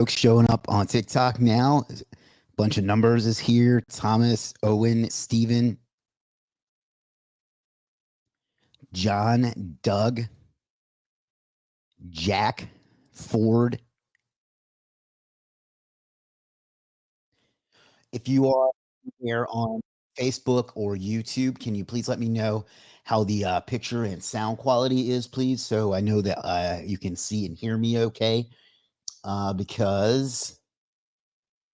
Folks showing up on TikTok now. A bunch of numbers is here. Thomas, Owen, Steven, John, Doug, Jack, Ford. If you are here on Facebook or YouTube, can you please let me know how the picture and sound quality is, please? So I know that you can see and hear me okay, because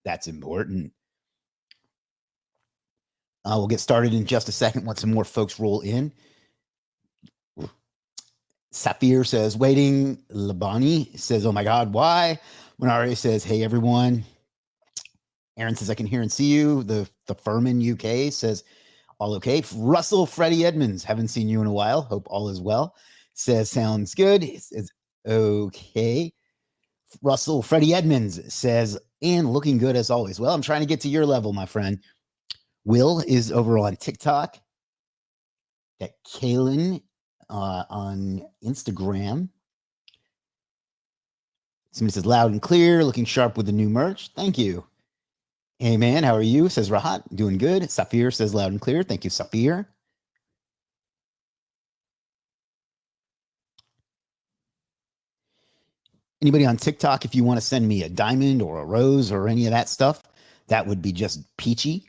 that's important. We'll get started in just a second once some more folks roll in. Safir says, waiting. Labani says, oh my God, why? Manari says, hey, everyone. Aaron says, I can hear and see you. The Furman UK says, all okay. Russell Freddie Edmonds, haven't seen you in a while. Hope all is well. Says, sounds good. He says, okay. Russell Freddie Edmonds says, and looking good as always. Well, I'm trying to get to your level, my friend. Will is over on TikTok. Got Kaylin on Instagram. Somebody says loud and clear, looking sharp with the new merch. Thank you. Hey man, how are you? Says Rahat. Doing good. Safir says loud and clear. Thank you, Safir. Anybody on TikTok, if you want to send me a diamond or a rose or any of that stuff, that would be just peachy.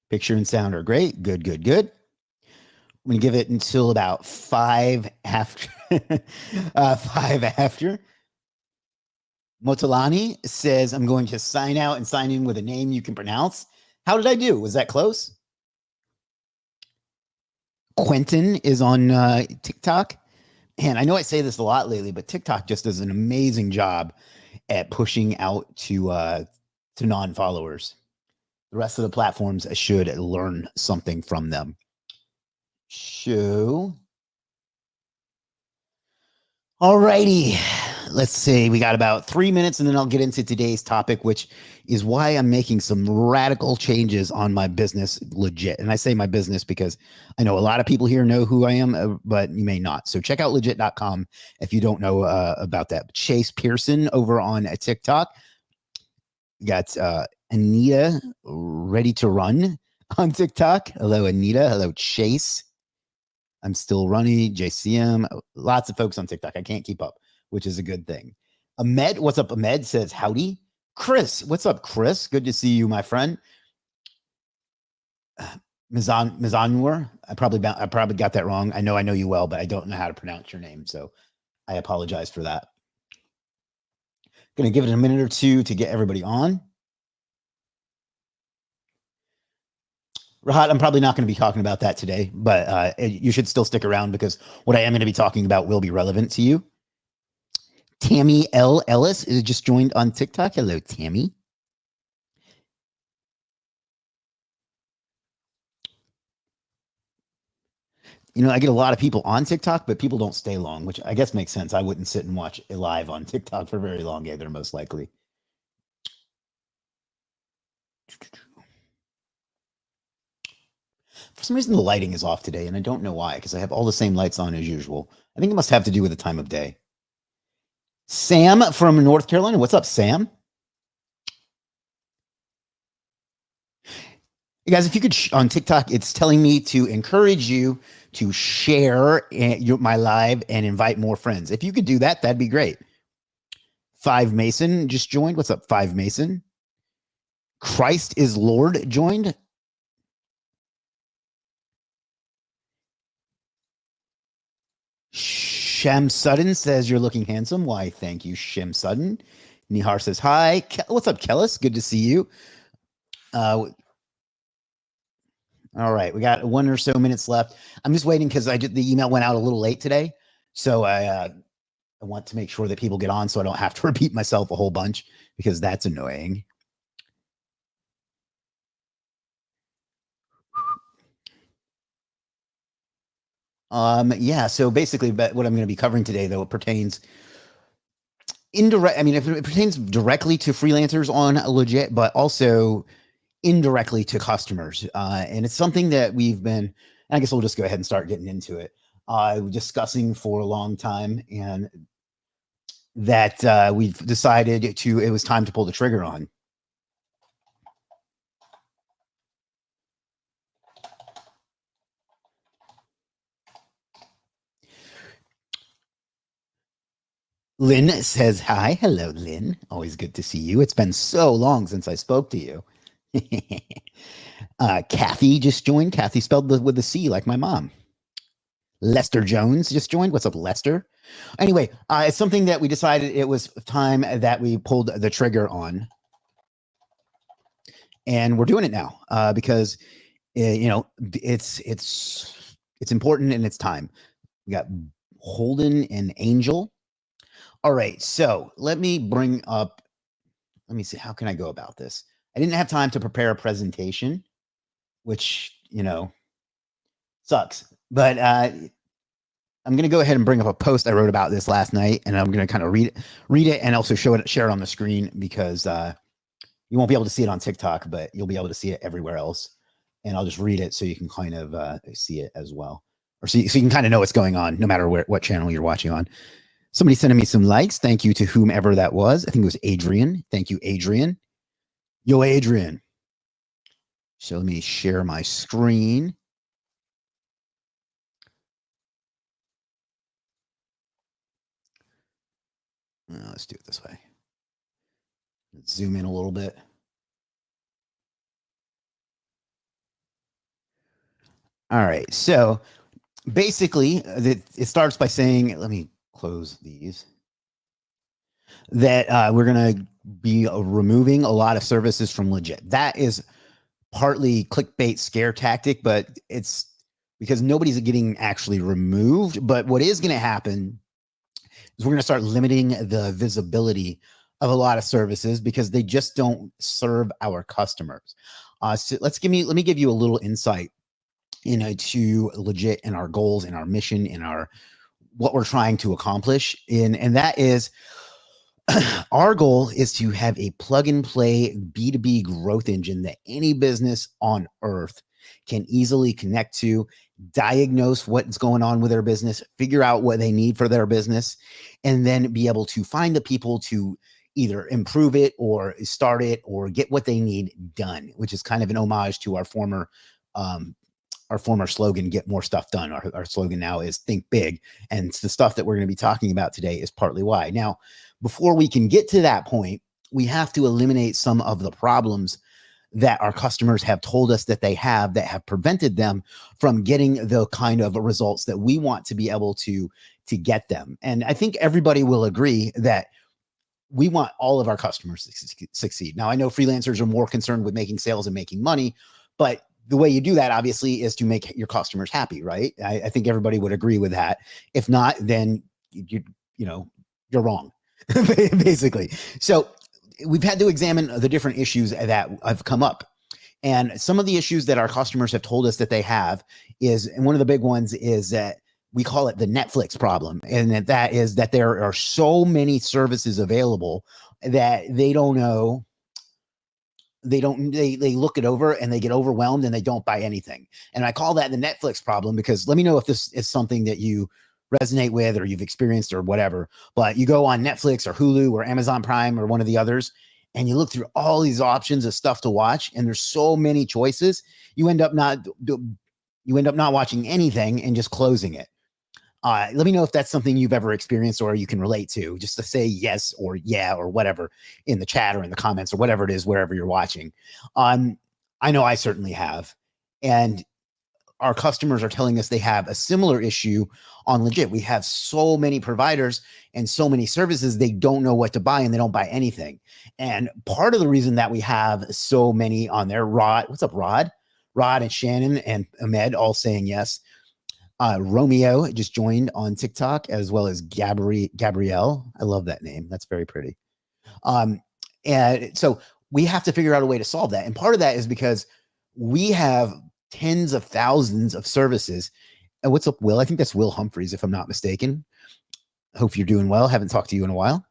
Picture and sound are great. Good, good, good. I'm going to give it until about 5 after. 5 after. Motolani says, I'm going to sign out and sign in with a name you can pronounce. How did I do? Was that close? Quentin is on TikTok. And I know I say this a lot lately, but TikTok just does an amazing job at pushing out to non-followers. The rest of the platforms should learn something from them. Show. Alrighty. Let's see. We got about 3 minutes and then I'll get into today's topic, which is why I'm making some radical changes on my business, Legiit. And I say my business because I know a lot of people here know who I am, but you may not. So check out legiit.com if you don't know about that. Chase Pearson over on TikTok. You got Anita Ready to Run on TikTok. Hello, Anita. Hello, Chase. I'm still running. JCM. Lots of folks on TikTok. I can't keep up, which is a good thing. Ahmed, what's up? Ahmed says howdy. Chris, what's up, Chris? Good to see you, my friend. Mizanur, I probably got that wrong. I know you well, but I don't know how to pronounce your name, so I apologize for that. Going to give it a minute or two to get everybody on. Rahat, I'm probably not going to be talking about that today, but you should still stick around because what I am going to be talking about will be relevant to you. Tammy L. Ellis is just joined on TikTok. Hello, Tammy. You know, I get a lot of people on TikTok, but people don't stay long, which I guess makes sense. I wouldn't sit and watch it live on TikTok for very long either, most likely. For some reason, the lighting is off today, and I don't know why, because I have all the same lights on as usual. I think it must have to do with the time of day. Sam from North Carolina. What's up, Sam? Hey guys, if you could, on TikTok, it's telling me to encourage you to share my live and invite more friends. If you could do that, that'd be great. 5 Mason just joined. What's up, 5 Mason? Christ is Lord joined. Shem Sudden says you're looking handsome. Why, thank you, Shem Sudden. Nihar says hi. What's up, Kellis? Good to see you. All right, we got 1 or so minutes left. I'm just waiting because the email went out a little late today, so I want to make sure that people get on so I don't have to repeat myself a whole bunch because that's annoying. Yeah, so basically what I'm going to be covering today, though, it pertains indirect. I mean, it pertains directly to freelancers on Legiit, but also indirectly to customers. And it's something that we've been, I guess we'll just go ahead and start getting into it. Discussing for a long time. And that we've decided it was time to pull the trigger on. Lynn says hi. Hello, Lynn. Always good to see you. It's been so long since I spoke to you. Kathy just joined. Kathy spelled with a C like my mom. Lester Jones just joined. What's up, Lester? Anyway, it's something that we decided it was time that we pulled the trigger on. And we're doing it now because, it's important and it's time. We got Holden and Angel. All right, so let me see, how can I go about this? I didn't have time to prepare a presentation, which, sucks. But I'm going to go ahead and bring up a post I wrote about this last night, and I'm going to kind of read it and also share it on the screen because you won't be able to see it on TikTok, but you'll be able to see it everywhere else. And I'll just read it so you can kind of see it as well, or so you can kind of know what's going on, no matter what channel you're watching on. Somebody sending me some likes. Thank you to whomever that was. I think it was Adrian. Thank you, Adrian. Yo, Adrian. So let me share my screen. Let's do it this way. Let's zoom in a little bit. All right. So basically, it starts by saying, let me close these, that we're going to be removing a lot of services from Legiit. That is partly clickbait scare tactic, but it's because nobody's getting actually removed. But what is going to happen is we're going to start limiting the visibility of a lot of services because they just don't serve our customers. So let me give you a little insight into Legiit and our goals and our mission and what we're trying to accomplish. And that is, our goal is to have a plug and play B2B growth engine that any business on earth can easily connect to, diagnose what's going on with their business, figure out what they need for their business, and then be able to find the people to either improve it or start it or get what they need done, which is kind of an homage to our former slogan, get more stuff done. Our slogan now is think big. And it's the stuff that we're going to be talking about today is partly why. Now, before we can get to that point, we have to eliminate some of the problems that our customers have told us that they have that have prevented them from getting the kind of results that we want to be able to get them. And I think everybody will agree that we want all of our customers to succeed. Now, I know freelancers are more concerned with making sales and making money, but the way you do that, obviously, is to make your customers happy, right? I think everybody would agree with that. If not, then you're wrong, basically. So we've had to examine the different issues that have come up. And some of the issues that our customers have told us that they have and one of the big ones is that we call it the Netflix problem. And that is that there are so many services available that they don't know. They look it over and they get overwhelmed and they don't buy anything. And I call that the Netflix problem because let me know if this is something that you resonate with or you've experienced or whatever. But you go on Netflix or Hulu or Amazon Prime or one of the others, and you look through all these options of stuff to watch, and there's so many choices. You end up not watching anything and just closing it. Let me know if that's something you've ever experienced or you can relate to, just to say yes or yeah or whatever in the chat or in the comments or whatever it is, wherever you're watching. I know I certainly have. And our customers are telling us they have a similar issue on Legiit. We have so many providers and so many services, they don't know what to buy and they don't buy anything. And part of the reason that we have so many on there, Rod, what's up, Rod? Rod and Shannon and Ahmed all saying yes. Romeo just joined on TikTok, as well as Gabrielle. I love that name. That's very pretty. And so we have to figure out a way to solve that. And part of that is because we have tens of thousands of services. And what's up, Will? I think that's Will Humphreys, if I'm not mistaken. Hope you're doing well. Haven't talked to you in a while.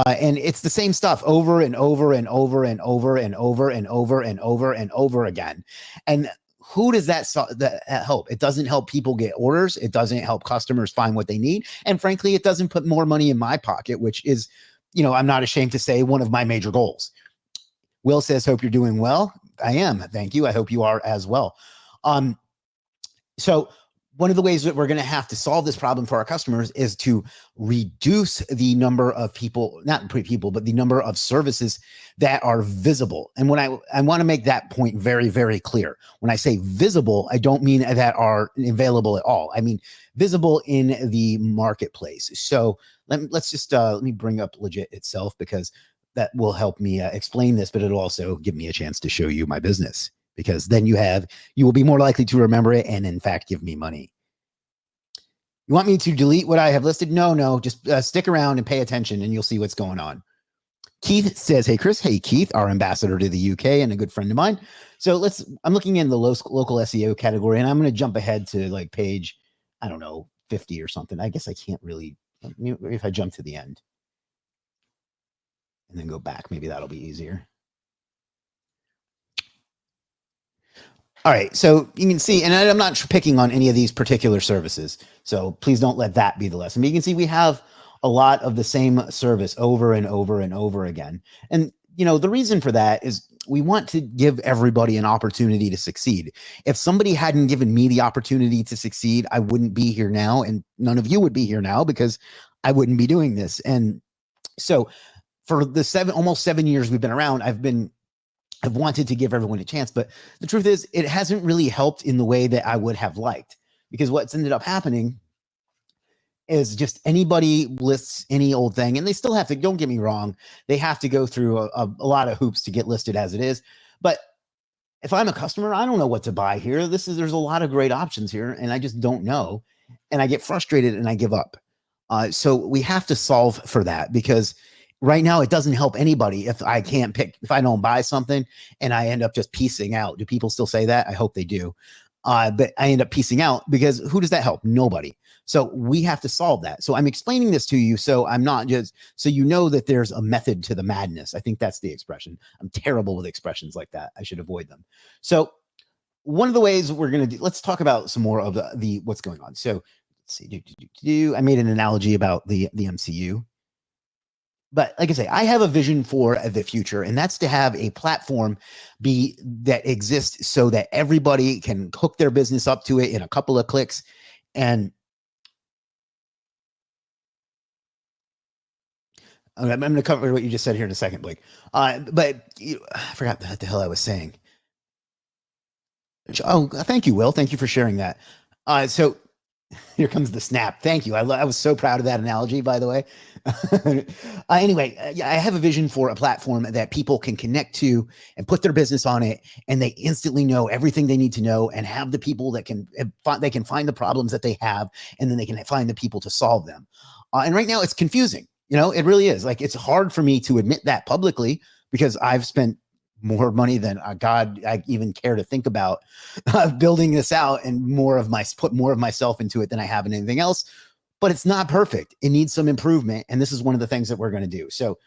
And it's the same stuff over and over and over and over and over and over and over and over again. And who does that help? It doesn't help people get orders. It doesn't help customers find what they need. And frankly, it doesn't put more money in my pocket, which is, I'm not ashamed to say, one of my major goals. Will says, hope you're doing well. I am. Thank you. I hope you are as well. So one of the ways that we're going to have to solve this problem for our customers is to reduce the number of people, not people, but the number of services that are visible. And when I want to make that point very, very clear. When I say visible, I don't mean that are available at all. I mean visible in the marketplace. So let's just let me bring up Legiit itself, because that will help me explain this, but it'll also give me a chance to show you my business, because then you will be more likely to remember it and in fact give me money. You want me to delete what I have listed? No, just stick around and pay attention and you'll see what's going on. Keith says, hey, Chris. Hey, Keith, our ambassador to the UK and a good friend of mine. So I'm looking in the local SEO category, and I'm going to jump ahead to like page, 50 or something. I guess I can't really, if I jump to the end and then go back, maybe that'll be easier. All right, so you can see, and I'm not picking on any of these particular services, so please don't let that be the lesson. But you can see we have a lot of the same service over and over and over again. And, the reason for that is we want to give everybody an opportunity to succeed. If somebody hadn't given me the opportunity to succeed, I wouldn't be here now, and none of you would be here now, because I wouldn't be doing this. And so for the almost 7 years we've been around, I've wanted to give everyone a chance, but the truth is it hasn't really helped in the way that I would have liked, because what's ended up happening is just anybody lists any old thing, and they still have to, don't get me wrong, they have to go through a lot of hoops to get listed as it is. But if I'm a customer, I don't know what to buy here. There's a lot of great options here, and I just don't know. And I get frustrated and I give up. So we have to solve for that, because right now it doesn't help anybody if I don't buy something and I end up just piecing out. Do people still say that? I hope they do. But I end up piecing out, because who does that help? Nobody. So we have to solve that. So I'm explaining this to you, so I'm not just, so you know that there's a method to the madness. I think that's the expression. I'm terrible with expressions like that. I should avoid them. So one of the ways we're going to do, let's talk about some more of the what's going on. So let's see, I made an analogy about the MCU. But like I say, I have a vision for the future, and that's to have a platform that exists so that everybody can hook their business up to it in a couple of clicks. And I'm going to cover what you just said here in a second, Blake. But I forgot what the hell I was saying. Oh, thank you, Will. Thank you for sharing that. So here comes the snap. Thank you. I was so proud of that analogy, by the way. Anyway, I have a vision for a platform that people can connect to and put their business on it, and they instantly know everything they need to know, and have the people that they can find the problems that they have, and then they can find the people to solve them. And right now it's confusing. It really is. Like, it's hard for me to admit that publicly, because I've spent more money than God I even care to think about building this out, and put more of myself into it than I have in anything else. But it's not perfect. It needs some improvement. And this is one of the things that we're going to do. So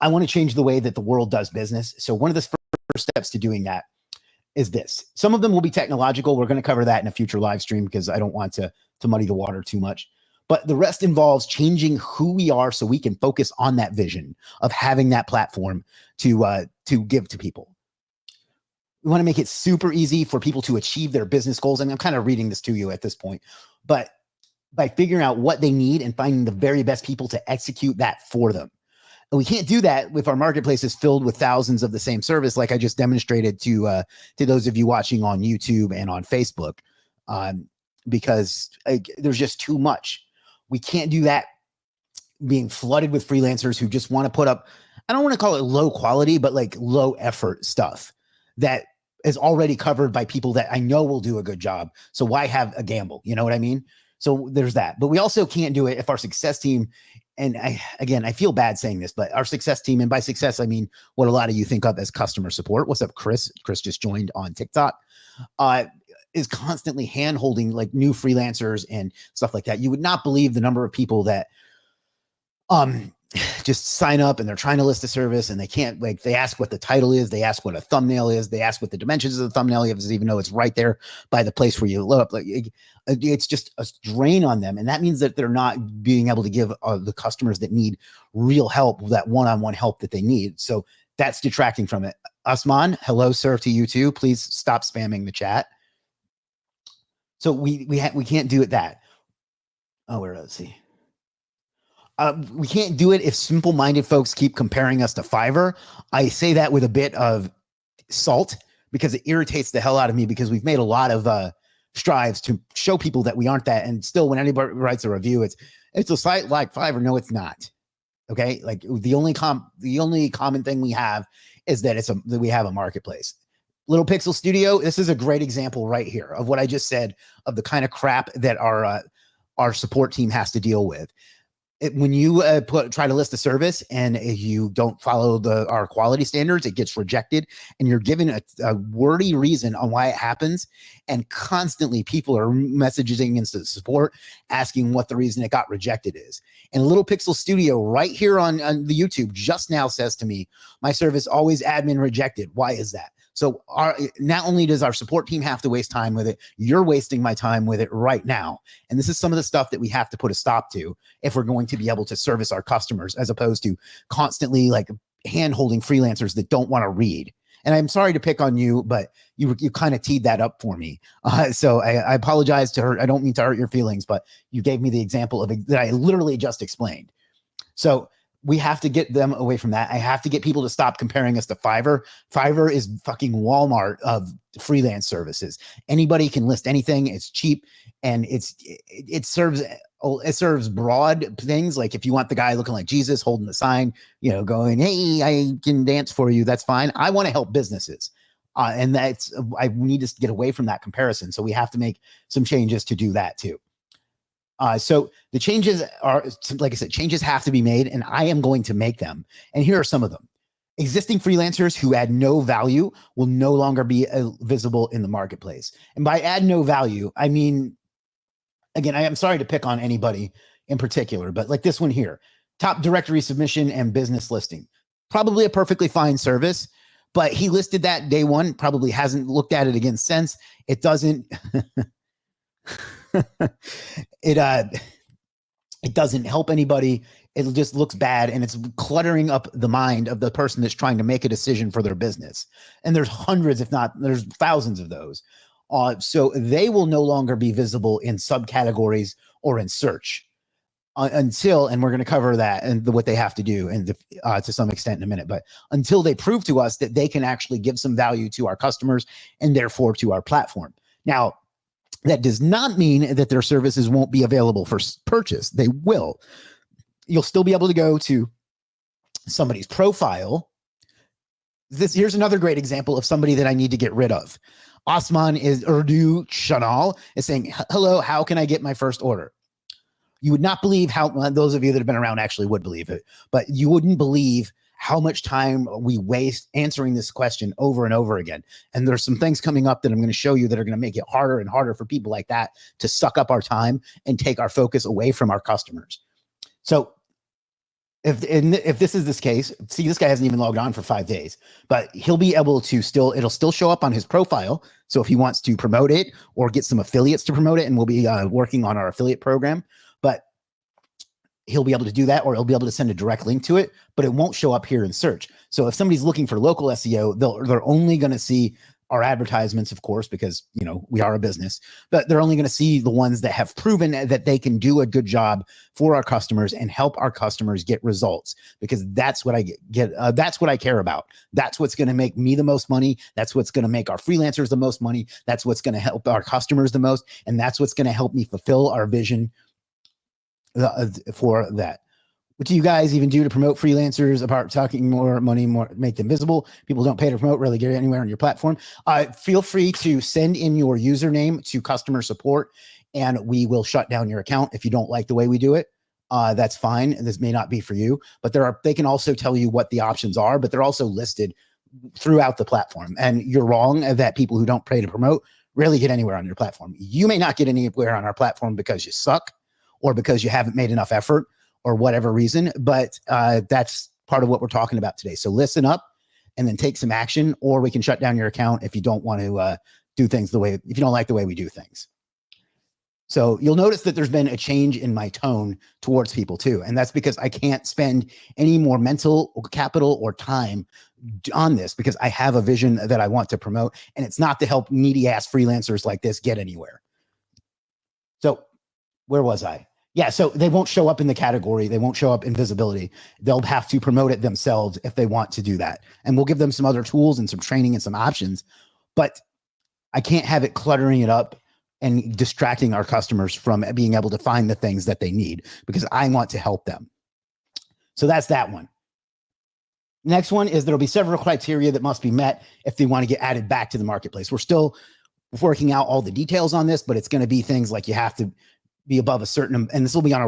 I want to change the way that the world does business. So one of the first steps to doing that is this. Some of them will be technological. We're going to cover that in a future live stream, because I don't want to muddy the water too much. But the rest involves changing who we are, so we can focus on that vision of having that platform to give to people. We want to make it super easy for people to achieve their business goals. I mean, I'm kind of reading this to you at this point, but by figuring out what they need and finding the very best people to execute that for them. And we can't do that if our marketplace is filled with thousands of the same service, like I just demonstrated to those of you watching on YouTube and on Facebook, because there's just too much. We can't do that being flooded with freelancers who just want to put up, I don't want to call it low quality, but like low effort stuff that is already covered by people that I know will do a good job. So why have a gamble? You know what I mean? So there's that. But we also can't do it if our success team, and I feel bad saying this, but our success team, and by success, I mean what a lot of you think of as customer support. What's up, Chris? Chris just joined on TikTok. Is constantly hand-holding like new freelancers and stuff like that. You would not believe the number of people that just sign up and they're trying to list a service and they can't, like, they ask what the title is, they ask what a thumbnail is, they ask what the dimensions of the thumbnail is, even though it's right there by the place where you load up. Like, it's just a drain on them. And that means that they're not being able to give the customers that need real help, that one-on-one help that they need. So that's detracting from it. Usman, hello, sir, to you too. Please stop spamming the chat. So we can't do it that. Oh, where let's see. We can't do it if simple-minded folks keep comparing us to Fiverr. I say that with a bit of salt because it irritates the hell out of me, because we've made a lot of strives to show people that we aren't that. And still, when anybody writes a review, it's a site like Fiverr. No, it's not. Okay, like the only common thing we have is that that we have a marketplace. Little Pixel Studio, this is a great example right here of what I just said, of the kind of crap that our support team has to deal with. When you try to list a service and you don't follow our quality standards, it gets rejected, and you're given a wordy reason on why it happens. And constantly people are messaging into the support asking what the reason it got rejected is. And Little Pixel Studio right here on the YouTube just now says to me, my service always admin rejected. Why is that? So not only does our support team have to waste time with it, you're wasting my time with it right now. And this is some of the stuff that we have to put a stop to if we're going to be able to service our customers, as opposed to constantly like hand-holding freelancers that don't want to read. And I'm sorry to pick on you, but you kind of teed that up for me. So I apologize to hurt. I don't mean to hurt your feelings, but you gave me the example of that I literally just explained. So we have to get them away from that. I have to get people to stop comparing us to Fiverr. Fiverr is fucking Walmart of freelance services. Anybody can list anything. It's cheap, and it serves broad things. Like if you want the guy looking like Jesus holding the sign, going, hey, I can dance for you, that's fine. I want to help businesses. And we need to get away from that comparison. So we have to make some changes to do that too. So the changes are, like I said, changes have to be made, and I am going to make them. And here are some of them. Existing freelancers who add no value will no longer be visible in the marketplace. And by add no value, I mean, again, I am sorry to pick on anybody in particular, but like this one here, top directory submission and business listing, probably a perfectly fine service, but he listed that day one, probably hasn't looked at it again since. It doesn't... it doesn't help anybody. It just looks bad, and it's cluttering up the mind of the person that's trying to make a decision for their business. And there's hundreds, if not there's thousands of those. So they will no longer be visible in subcategories or in search until, and we're going to cover that and what they have to do, and to some extent in a minute, but until they prove to us that they can actually give some value to our customers and therefore to our platform. Now, that does not mean that their services won't be available for purchase. They will. You'll still be able to go to somebody's profile. Here's another great example of somebody that I need to get rid of. Osman is Urdu Chanal is saying, hello, how can I get my first order? You would not believe how, those of you that have been around actually would believe it, but you wouldn't believe how much time we waste answering this question over and over again. And there's some things coming up that I'm going to show you that are going to make it harder and harder for people like that to suck up our time and take our focus away from our customers. So if this is this case, see, this guy hasn't even logged on for 5 days, but he'll be able to it'll still show up on his profile. So if he wants to promote it or get some affiliates to promote it, and we'll be working on our affiliate program, but he'll be able to do that, or he'll be able to send a direct link to it, but it won't show up here in search. So if somebody's looking for local SEO, they're only going to see our advertisements, of course, because, we are a business, but they're only going to see the ones that have proven that they can do a good job for our customers and help our customers get results, because that's what I that's what I care about. That's what's going to make me the most money. That's what's going to make our freelancers the most money. That's what's going to help our customers the most. And that's what's going to help me fulfill our vision for that. What do you guys even do to promote freelancers apart talking more money, more make them visible? People don't pay to promote, really get anywhere on your platform. Feel free to send in your username to customer support, and we will shut down your account if you don't like the way we do it. That's fine. This may not be for you, but they can also tell you what the options are, but they're also listed throughout the platform. And you're wrong that people who don't pay to promote rarely get anywhere on your platform. You may not get anywhere on our platform because you suck, or because you haven't made enough effort, or whatever reason. But that's part of what we're talking about today. So listen up and then take some action, or we can shut down your account if you don't want to do things the way, if you don't like the way we do things. So you'll notice that there's been a change in my tone towards people too. And that's because I can't spend any more mental capital or time on this, because I have a vision that I want to promote, and it's not to help needy ass freelancers like this get anywhere. So where was I? Yeah. So they won't show up in the category. They won't show up in visibility. They'll have to promote it themselves if they want to do that. And we'll give them some other tools and some training and some options, but I can't have it cluttering it up and distracting our customers from being able to find the things that they need, because I want to help them. So that's that one. Next one is there'll be several criteria that must be met if they want to get added back to the marketplace. We're still working out all the details on this, but it's going to be things like you have to be above a certain, and this will be on a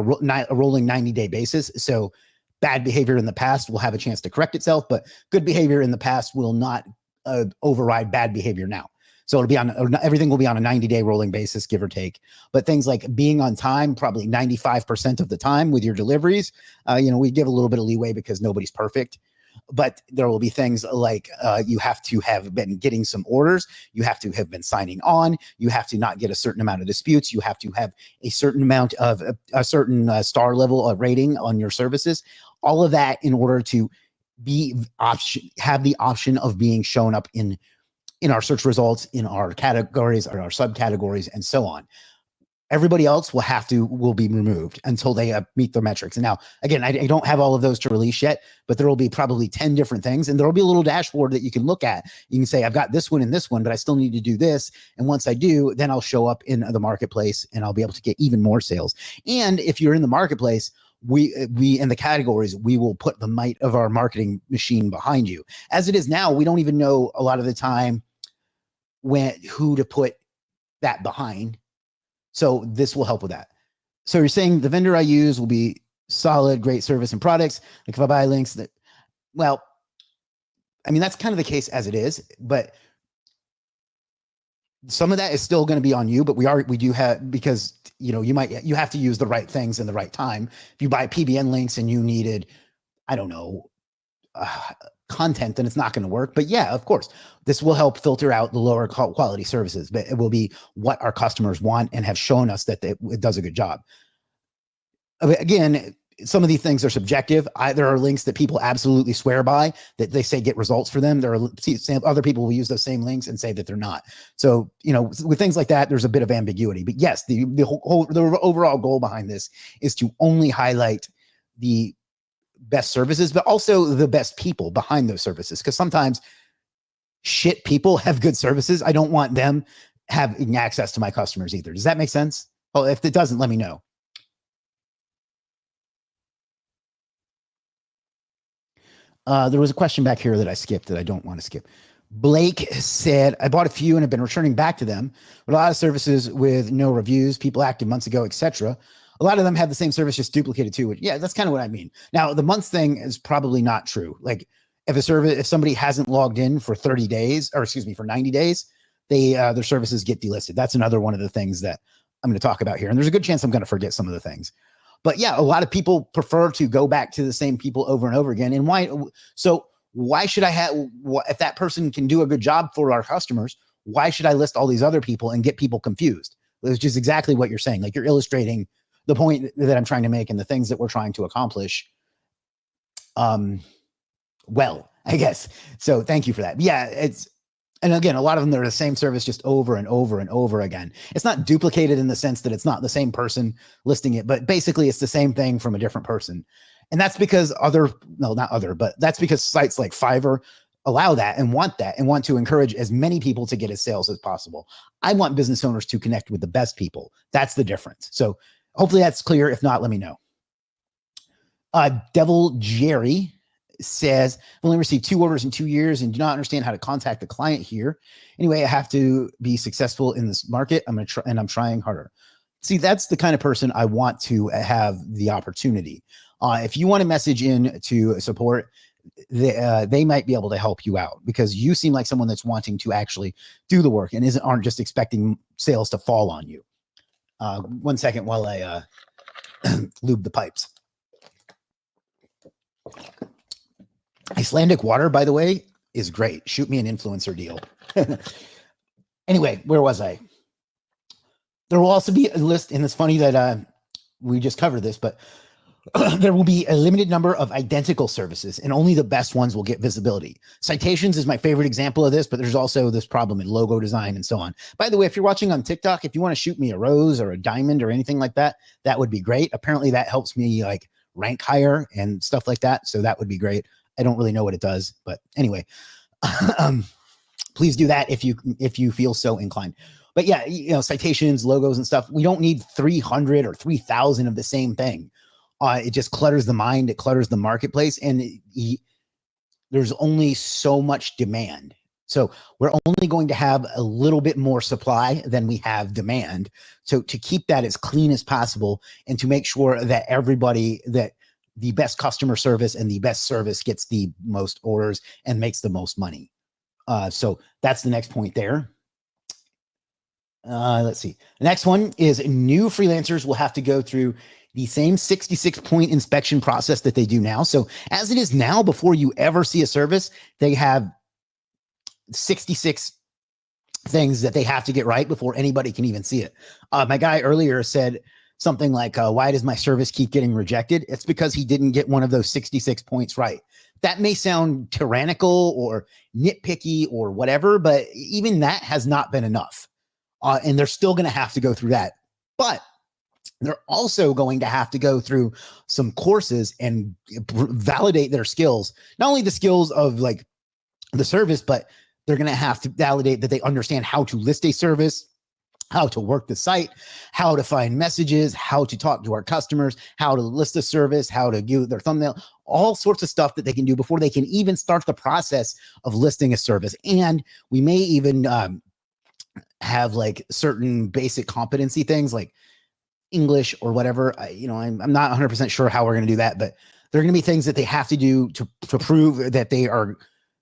rolling 90-day basis. So bad behavior in the past will have a chance to correct itself, but good behavior in the past will not override bad behavior now. So it'll be on, everything will be on a 90-day rolling basis, give or take. But things like being on time, probably 95% of the time with your deliveries, we give a little bit of leeway because nobody's perfect. But there will be things like you have to have been getting some orders. You have to have been signing on. You have to not get a certain amount of disputes. You have to have a certain amount of a certain star level of rating on your services. All of that in order to have the option of being shown up in our search results, in our categories, or our subcategories, and so on. Everybody else will be removed until they meet their metrics. And now, again, I don't have all of those to release yet, but there will be probably 10 different things. And there will be a little dashboard that you can look at. You can say, I've got this one and this one, but I still need to do this. And once I do, then I'll show up in the marketplace and I'll be able to get even more sales. And if you're in the marketplace, we in the categories, we will put the might of our marketing machine behind you. As it is now, we don't even know a lot of the time who to put that behind. So this will help with that. So you're saying the vendor I use will be solid, great service and products. Like if I buy links well, I mean, that's kind of the case as it is, but some of that is still going to be on you, but we do have, because you have to use the right things in the right time. If you buy PBN links and you needed, I don't know, content, then it's not going to work. But yeah, of course, this will help filter out the lower quality services, but it will be what our customers want and have shown us that it does a good job. Again, some of these things are subjective. There are links that people absolutely swear by, that they say get results for them. There are other people will use those same links and say that they're not. So, with things like that, there's a bit of ambiguity. But yes, the overall goal behind this is to only highlight the best services, but also the best people behind those services. Because sometimes shit people have good services. I don't want them having access to my customers either. Does that make sense? Well, if it doesn't, let me know. There was a question back here that I skipped that I don't want to skip. Blake said, I bought a few and have been returning back to them, but a lot of services with no reviews, people active months ago, etc. A lot of them have the same service, just duplicated too. Yeah, that's kind of what I mean. Now, the months thing is probably not true. Like if somebody hasn't logged in for 30 days, or excuse me, for 90 days, their services get delisted. That's another one of the things that I'm going to talk about here. And there's a good chance I'm going to forget some of the things. But yeah, a lot of people prefer to go back to the same people over and over again. And why should I if that person can do a good job for our customers, why should I list all these other people and get people confused? It's just exactly what you're saying. Like, you're illustrating the point that I'm trying to make and the things that we're trying to accomplish. Well, I guess. So thank you for that. Yeah, and again, a lot of them, they're the same service just over and over and over again. It's not duplicated in the sense that it's not the same person listing it, but basically it's the same thing from a different person. And that's because that's because sites like Fiverr allow that and want to encourage as many people to get as sales as possible. I want business owners to connect with the best people. That's the difference. So hopefully that's clear. If not, let me know. Devil Jerry says, I've only received 2 orders in 2 years and do not understand how to contact the client here. Anyway, I have to be successful in this market. I'm trying harder. See, that's the kind of person I want to have the opportunity. If you want to message in to support, they might be able to help you out, because you seem like someone that's wanting to actually do the work and aren't just expecting sales to fall on you. 1 second while I lube the pipes. Icelandic water, by the way, is great. Shoot me an influencer deal. Anyway, where was I? There will also be a list, and it's funny that we just covered this, but there will be a limited number of identical services, and only the best ones will get visibility. Citations is my favorite example of this, but there's also this problem in logo design and so on. By the way, if you're watching on TikTok, if you want to shoot me a rose or a diamond or anything like that, that would be great. Apparently that helps me like rank higher and stuff like that. So that would be great. I don't really know what it does, but anyway, please do that if you feel so inclined. But yeah, you know, citations, logos and stuff. We don't need 300 or 3,000 of the same thing. It just clutters the mind. It clutters the marketplace, and there's only so much demand. So we're only going to have a little bit more supply than we have demand. So to keep that as clean as possible, and to make sure that everybody, that the best customer service and the best service gets the most orders and makes the most money. So that's the next point there. Let's see. The next one is new freelancers will have to go through the same 66-point inspection process that they do now. So as it is now, before you ever see a service, they have 66 things that they have to get right before anybody can even see it. My guy earlier said something like, why does my service keep getting rejected? It's because he didn't get one of those 66 points right. That may sound tyrannical or nitpicky or whatever, but even that has not been enough. And they're still going to have to go through that. But they're also going to have to go through some courses and validate their skills. Not only the skills of like the service, but they're going to have to validate that they understand how to list a service, how to work the site, how to find messages, how to talk to our customers, how to list a service, how to do their thumbnail, all sorts of stuff that they can do before they can even start the process of listing a service. And we may even have like certain basic competency things like English or whatever. I'm not 100% sure how we're going to do that, but there are going to be things that they have to do to prove that they are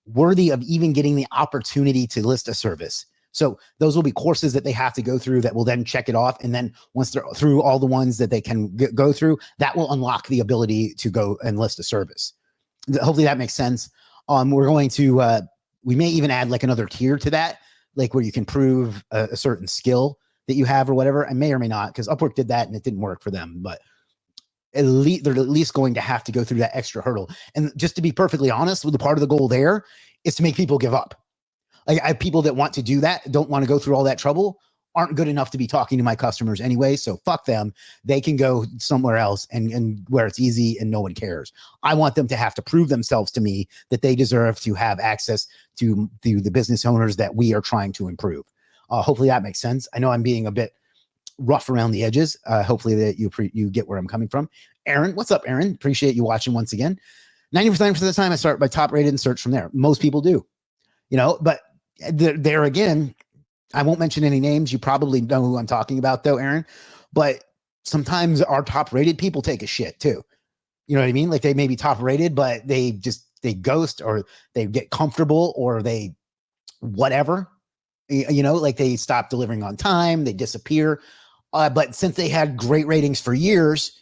worthy of even getting the opportunity to list a service. So those will be courses that they have to go through that will then check it off. And then once they're through all the ones that they can go through, that will unlock the ability to go and list a service. Hopefully that makes sense. We're going to, we may even add like another tier to that, like where you can prove a certain skill that you have or whatever. I may or may not, because Upwork did that and it didn't work for them, but they're at least going to have to go through that extra hurdle. And just to be perfectly honest, with the part of the goal there is to make people give up. Like I have people that want to do that, don't want to go through all that trouble, aren't good enough to be talking to my customers anyway. So fuck them. They can go somewhere else and where it's easy and no one cares. I want them to have to prove themselves to me that they deserve to have access to the business owners that we are trying to improve. Hopefully that makes sense. I know I'm being a bit rough around the edges. Hopefully that you get where I'm coming from. Aaron, what's up, Aaron? Appreciate you watching once again. 90% of the time I start by top rated and search from there. Most people do, but there again, I won't mention any names. You probably know who I'm talking about though, Aaron, but sometimes our top rated people take a shit too. You know what I mean? Like they may be top rated, but they ghost or they get comfortable or they, whatever, like they stop delivering on time, they disappear. But since they had great ratings for years,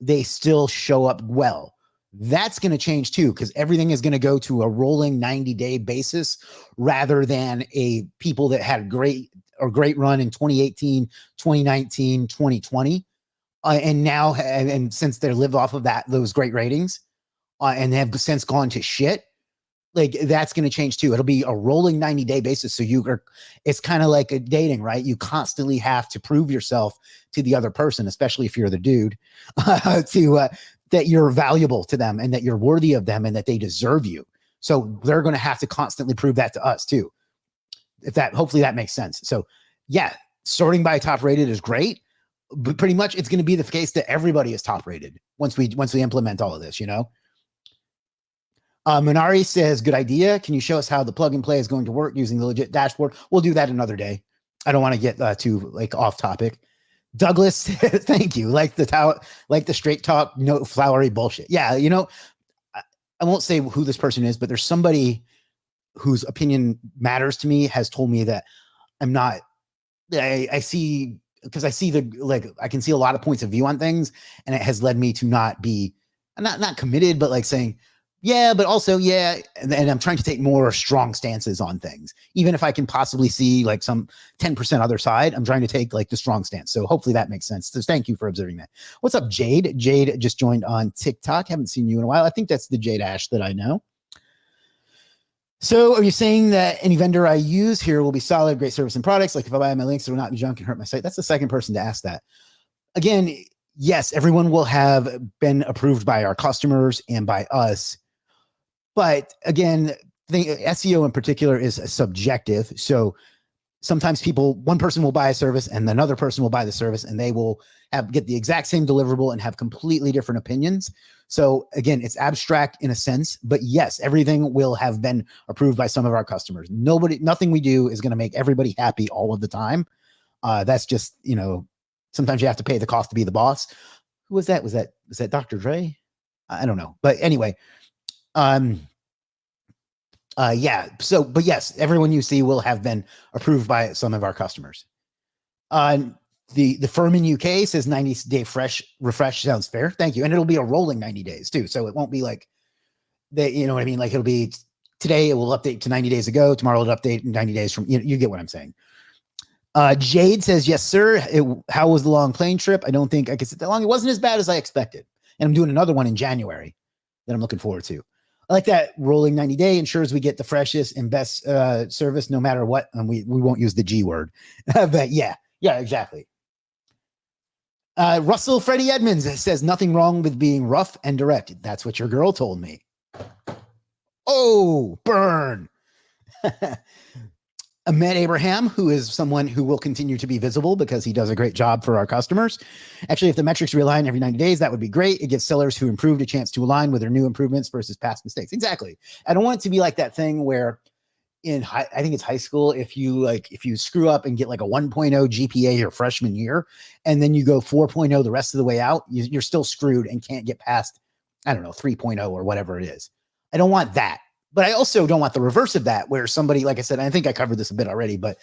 they still show up well. That's going to change too, because everything is going to go to a rolling 90-day basis rather than a people that had great run in 2018, 2019, 2020. And now, and since they live off of those great ratings and they have since gone to shit, like that's going to change too. It'll be a rolling 90-day basis. So it's kind of like a dating, right? You constantly have to prove yourself to the other person, especially if you're the dude, that you're valuable to them and that you're worthy of them and that they deserve you. So they're going to have to constantly prove that to us too. Hopefully that makes sense. So yeah, sorting by top rated is great, but pretty much it's going to be the case that everybody is top rated once we implement all of this, Minari says, good idea. Can you show us how the plug and play is going to work using the Legiit dashboard? We'll do that another day. I don't want to get too like off topic. Douglas, thank you. Like the straight talk, no flowery bullshit. Yeah. I won't say who this person is, but there's somebody whose opinion matters to me has told me that I'm not, I see, because I see I can see a lot of points of view on things, and it has led me to not be I'm not committed, but like saying, yeah, but also, yeah. And I'm trying to take more strong stances on things. Even if I can possibly see like some 10% other side, I'm trying to take like the strong stance. So hopefully that makes sense. So thank you for observing that. What's up, Jade? Jade just joined on TikTok. Haven't seen you in a while. I think that's the Jade Ash that I know. So are you saying that any vendor I use here will be solid, great service and products? Like if I buy my links, it will not be junk and hurt my site. That's the second person to ask that. Again, yes, everyone will have been approved by our customers and by us. But again, the SEO in particular is subjective. So sometimes one person will buy a service and another person will buy the service and they will get the exact same deliverable and have completely different opinions. So again, it's abstract in a sense, but yes, everything will have been approved by some of our customers. Nothing we do is going to make everybody happy all of the time. That's just, sometimes you have to pay the cost to be the boss. Who was that? Was that Dr. Dre? I don't know. But anyway, yeah. So, but yes, everyone you see will have been approved by some of our customers. The firm in UK says 90-day refresh sounds fair. Thank you. And it'll be a rolling 90 days too. So it won't be like you know what I mean? Like it'll be today, it will update to 90 days ago. Tomorrow it'll update 90 days from, you get what I'm saying. Jade says, yes, sir. How was the long plane trip? I don't think I could sit that long. It wasn't as bad as I expected. And I'm doing another one in January that I'm looking forward to. I like that rolling 90 day ensures we get the freshest and best service no matter what. And we won't use the G word, but yeah, exactly. Russell Freddie Edmonds says nothing wrong with being rough and direct. That's what your girl told me. Oh, burn. Ahmed Abraham, who is someone who will continue to be visible because he does a great job for our customers. Actually, if the metrics realign every 90 days, that would be great. It gives sellers who improved a chance to align with their new improvements versus past mistakes. Exactly. I don't want it to be like that thing where I think it's high school, if you screw up and get like a 1.0 GPA your freshman year, and then you go 4.0 the rest of the way out, you're still screwed and can't get past, 3.0 or whatever it is. I don't want that. But I also don't want the reverse of that, where somebody, like I said, I think I covered this a bit already, but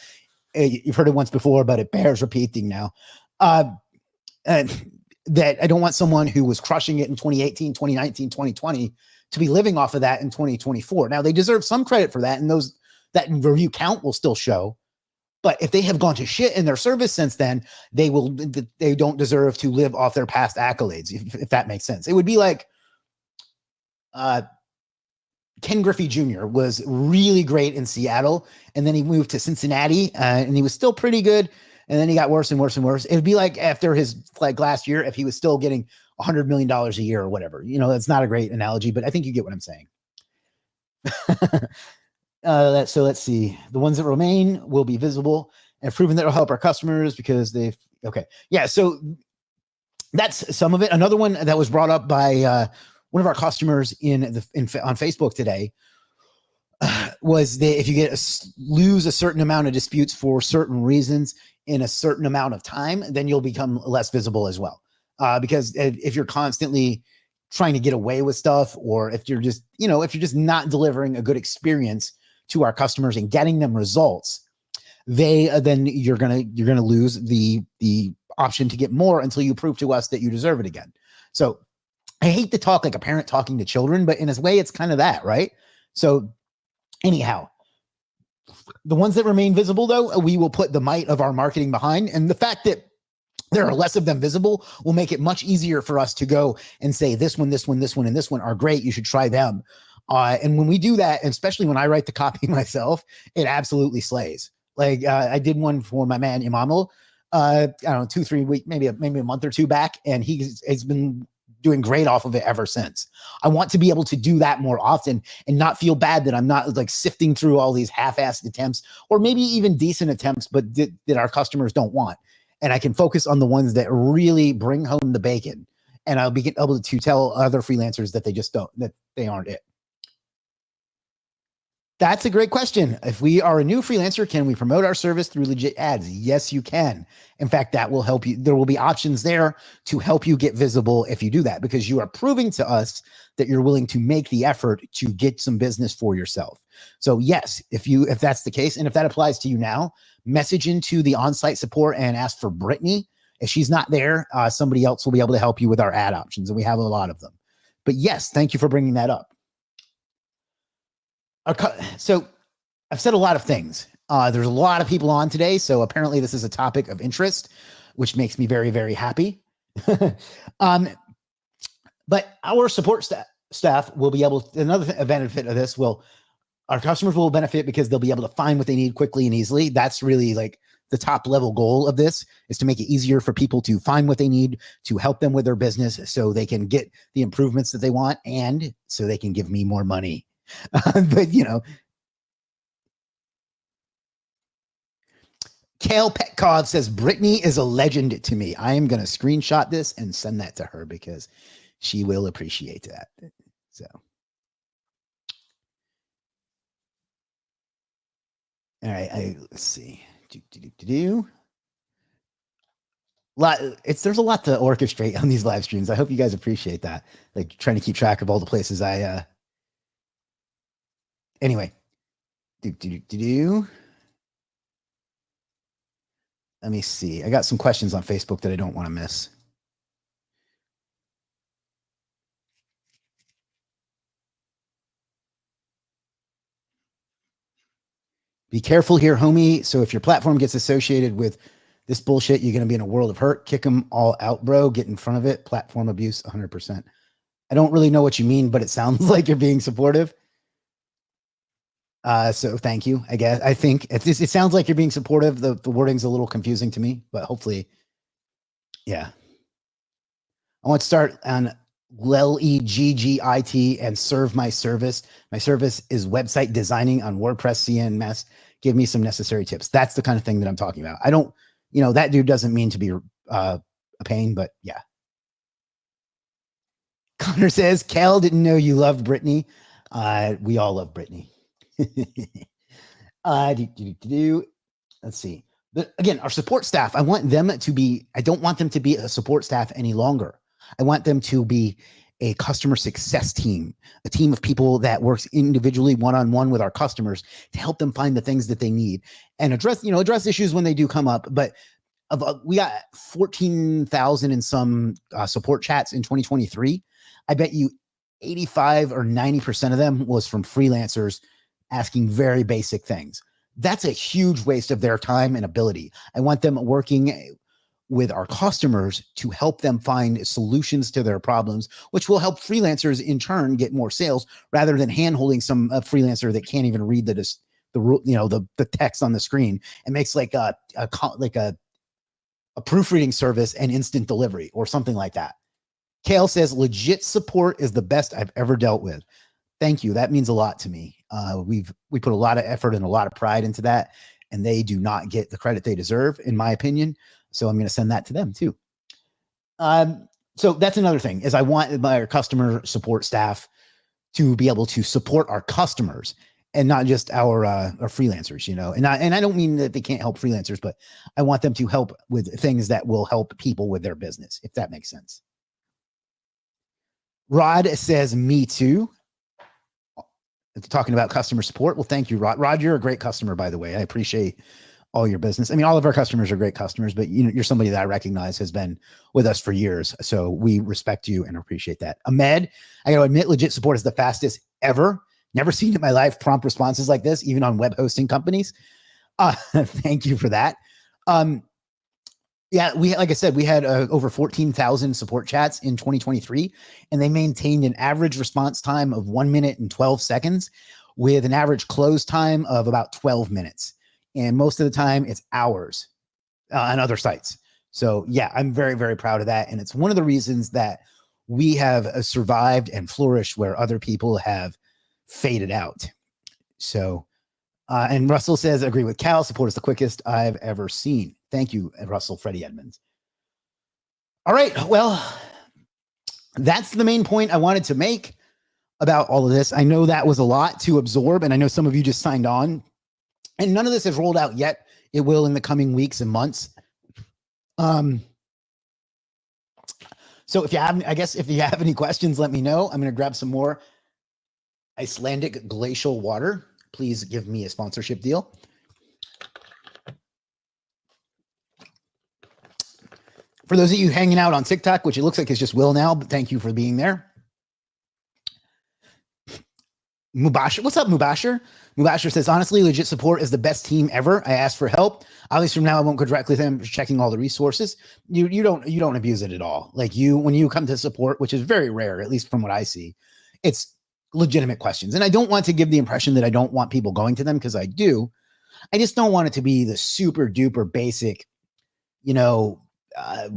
you've heard it once before, but it bears repeating now. That I don't want someone who was crushing it in 2018, 2019, 2020 to be living off of that in 2024. Now, they deserve some credit for that, and that review count will still show. But if they have gone to shit in their service since then, they don't deserve to live off their past accolades, if that makes sense. It would be like Ken Griffey Jr. was really great in Seattle, and then he moved to Cincinnati, and he was still pretty good, and then he got worse and worse and worse. It would be like after his last year, if he was still getting $100 million a year or whatever. That's not a great analogy, but I think you get what I'm saying. So let's see. The ones that remain will be visible and proven that will help our customers because okay. Yeah, so that's some of it. Another one that was brought up by one of our customers on Facebook today was that if you lose a certain amount of disputes for certain reasons in a certain amount of time, then you'll become less visible as well. Because if you're constantly trying to get away with stuff, or if you're just not delivering a good experience to our customers and getting them results, then you're gonna lose the option to get more until you prove to us that you deserve it again. So I hate to talk like a parent talking to children, but in a way, it's kind of that, right? So anyhow, the ones that remain visible, though, we will put the might of our marketing behind. And the fact that there are less of them visible will make it much easier for us to go and say, this one, this one, this one, and this one are great. You should try them. And when we do that, and especially when I write the copy myself, it absolutely slays. Like I did one for my man, Imamal, I don't know, 2-3 weeks, maybe a month or two back. And he's been doing great off of it ever since. I want to be able to do that more often and not feel bad that I'm not like sifting through all these half-assed attempts, or maybe even decent attempts, but that our customers don't want. And I can focus on the ones that really bring home the bacon. And I'll be able to tell other freelancers that they aren't it. That's a great question. If we are a new freelancer, can we promote our service through Legiit ads? Yes, you can. In fact, that will help you. There will be options there to help you get visible if you do that, because you are proving to us that you're willing to make the effort to get some business for yourself. So yes, if that's the case, and if that applies to you now, message into the on-site support and ask for Brittany. If she's not there, somebody else will be able to help you with our ad options, and we have a lot of them. But yes, thank you for bringing that up. So I've said a lot of things. There's a lot of people on today, so apparently this is a topic of interest, which makes me very, very happy. But our support staff will be able to, another benefit of this will, our customers will benefit because they'll be able to find what they need quickly and easily. That's really like the top level goal of this, is to make it easier for people to find what they need, to help them with their business so they can get the improvements that they want, and so they can give me more money. But you know, Kale Petkov says, Brittany is a legend to me. I am going to screenshot this and send that to her because she will appreciate that. So, all right, let's see. There's a lot to orchestrate on these live streams. I hope you guys appreciate that. Like trying to keep track of all the places anyway. Let me see. I got some questions on Facebook that I don't want to miss. Be careful here, homie. So if your platform gets associated with this bullshit, you're going to be in a world of hurt. Kick them all out, bro. Get in front of it. Platform abuse, 100%. I don't really know what you mean, but it sounds like you're being supportive. So thank you, I guess. I think it sounds like you're being supportive. The wording's a little confusing to me, but hopefully, yeah. I want to start on Legiit and serve my service. My service is website designing on WordPress, CMS. Give me some necessary tips. That's the kind of thing that I'm talking about. I don't, that dude doesn't mean to be a pain, but yeah. Connor says, Cal didn't know you loved Brittany. We all love Brittany. Let's see. But again, our support staff, I don't want them to be a support staff any longer. I want them to be a customer success team, a team of people that works individually one-on-one with our customers to help them find the things that they need and address issues when they do come up. But we got 14,000 and some support chats in 2023. I bet you 85 or 90% of them was from freelancers asking very basic things. That's a huge waste of their time and ability. I want them working with our customers to help them find solutions to their problems, which will help freelancers in turn get more sales, rather than hand-holding some freelancer that can't even read the text on the screen and makes like a proofreading service and instant delivery or something like that. Kale says, Legiit support is the best I've ever dealt with. Thank you. That means a lot to me. We put a lot of effort and a lot of pride into that, and they do not get the credit they deserve, in my opinion. So I'm going to send that to them too. So that's another thing, is I want my customer support staff to be able to support our customers and not just our freelancers, and I don't mean that they can't help freelancers, but I want them to help with things that will help people with their business, if that makes sense. Rod says, me too. Talking about customer support. Well, thank you, Rod. Rod, you're a great customer, by the way. I appreciate all your business. I mean, all of our customers are great customers, but you're somebody that I recognize has been with us for years. So we respect you and appreciate that. Ahmed, I got to admit, Legiit support is the fastest ever. Never seen in my life prompt responses like this, even on web hosting companies. Thank you for that. Yeah, like I said, we had over 14,000 support chats in 2023, and they maintained an average response time of 1 minute and 12 seconds with an average close time of about 12 minutes. And most of the time it's hours on other sites. So yeah, I'm very, very proud of that. And it's one of the reasons that we have survived and flourished where other people have faded out. So, and Russell says, agree with Cal, support is the quickest I've ever seen. Thank you, Russell, Freddie Edmonds. All right, well, that's the main point I wanted to make about all of this. I know that was a lot to absorb, and I know some of you just signed on, and none of this has rolled out yet. It will in the coming weeks and months. So if you have any questions, let me know. I'm going to grab some more Icelandic glacial water. Please give me a sponsorship deal. For those of you hanging out on TikTok, which it looks like it's just Will now, but thank you for being there. Mubashir, what's up, Mubashir? Mubashir says, honestly, Legit Support is the best team ever. I asked for help. At least from now, I won't go directly to them, checking all the resources. You don't abuse it at all. Like when you come to support, which is very rare, at least from what I see, it's legitimate questions. And I don't want to give the impression that I don't want people going to them, because I do. I just don't want it to be the super duper basic, you know, uh,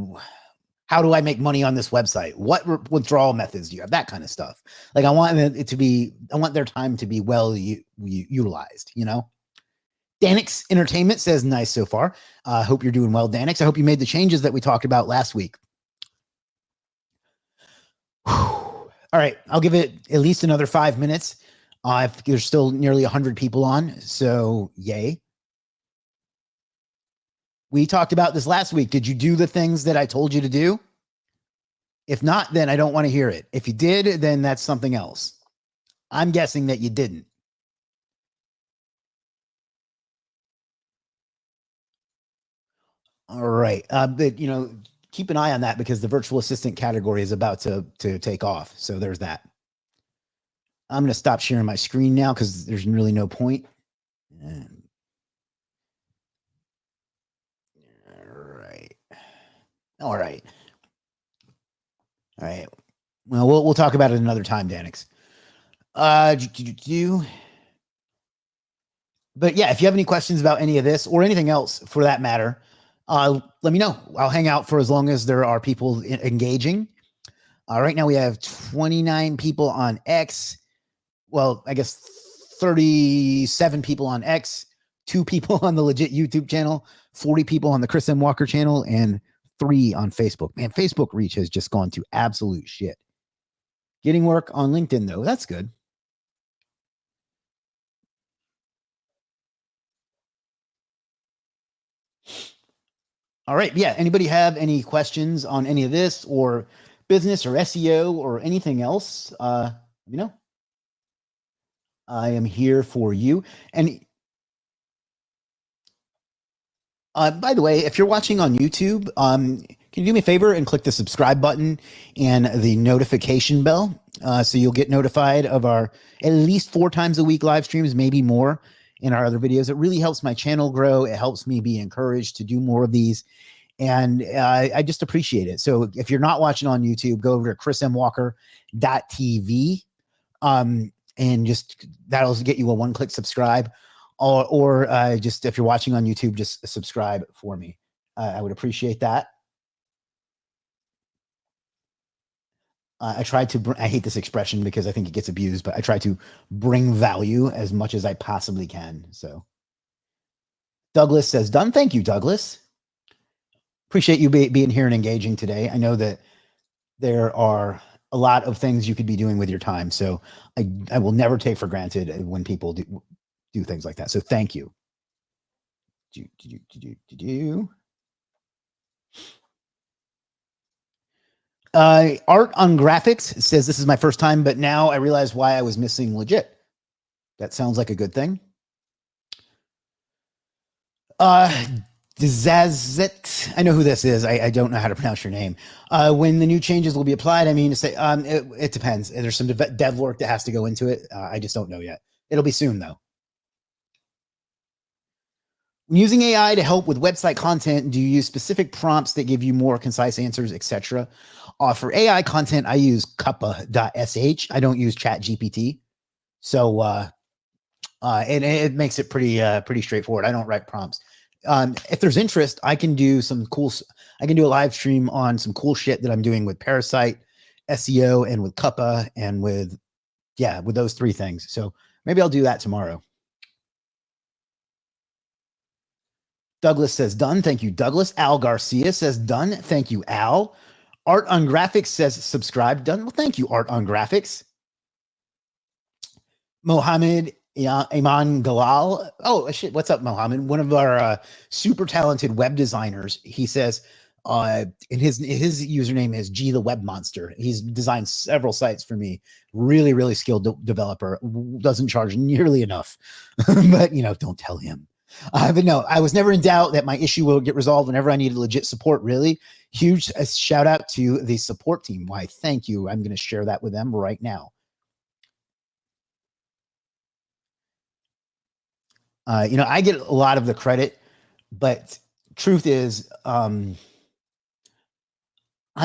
how do I make money on this website? What withdrawal methods do you have? That kind of stuff. Like I want their time to be well utilized, you know? Danix Entertainment says, nice so far. Hope you're doing well, Danix. I hope you made the changes that we talked about last week. All right. I'll give it at least another 5 minutes. If there's still nearly 100 people on, so yay. We talked about this last week. Did you do the things that I told you to do? If not, then I don't want to hear it. If you did, then that's something else. I'm guessing that you didn't. All right. But, keep an eye on that, because the virtual assistant category is about to take off. So there's that. I'm going to stop sharing my screen now, because there's really no point. All right. Well, we'll talk about it another time, Danix. But yeah, if you have any questions about any of this or anything else for that matter, let me know. I'll hang out for as long as there are people engaging. Right now we have 29 people on X. Well, I guess 37 people on X, 2 people on the Legit YouTube channel, 40 people on the Chris M. Walker channel, and 3 on Facebook. Man, Facebook reach has just gone to absolute shit. Getting work on LinkedIn, though. That's good. All right. Yeah. Anybody have any questions on any of this, or business or SEO or anything else? Let me know. I am here for you. And by the way, if you're watching on YouTube, can you do me a favor and click the subscribe button and the notification bell, so you'll get notified of our at least 4 times a week live streams, maybe more, in our other videos. It really helps my channel grow. It helps me be encouraged to do more of these. And I just appreciate it. So if you're not watching on YouTube, go over to chrismwalker.tv, and just that'll get you a 1-click subscribe, or just if you're watching on YouTube, just subscribe for me. I would appreciate that. I try to, I hate this expression because I think it gets abused, but I try to bring value as much as I possibly can. So Douglas says, done. Thank you, Douglas. Appreciate you being here and engaging today. I know that there are a lot of things you could be doing with your time. So I will never take for granted when people do things like that. So thank you. Art on Graphics says, this is my first time, but now I realize why I was missing Legit. That sounds like a good thing. Zazit, I know who this is. I don't know how to pronounce your name. When the new changes will be applied, I mean, to say, it depends. There's some dev work that has to go into it. I just don't know yet. It'll be soon, though. When using AI to help with website content, do you use specific prompts that give you more concise answers, etc.? For AI content, I use cuppa.sh. I don't use ChatGPT. So it makes it pretty straightforward. I don't write prompts. If there's interest, I can do I can do a live stream on some cool shit that I'm doing with Parasite, SEO, and with Cuppa, and with those 3 things. So maybe I'll do that tomorrow. Douglas says, done. Thank you, Douglas. Al Garcia says, done. Thank you, Al. Art on Graphics says, subscribe. Done. Well, thank you, Art on Graphics. Mohammed Iman Galal. Oh, shit. What's up, Mohammed? One of our super talented web designers. He says, and his username is G the Web Monster. He's designed several sites for me. Really, really skilled developer. Doesn't charge nearly enough, but don't tell him. But no, I was never in doubt that my issue will get resolved whenever I needed legit support. Really huge shout out to the support team. Why, thank you. I'm going to share that with them right now. I get a lot of the credit, but truth is, I'm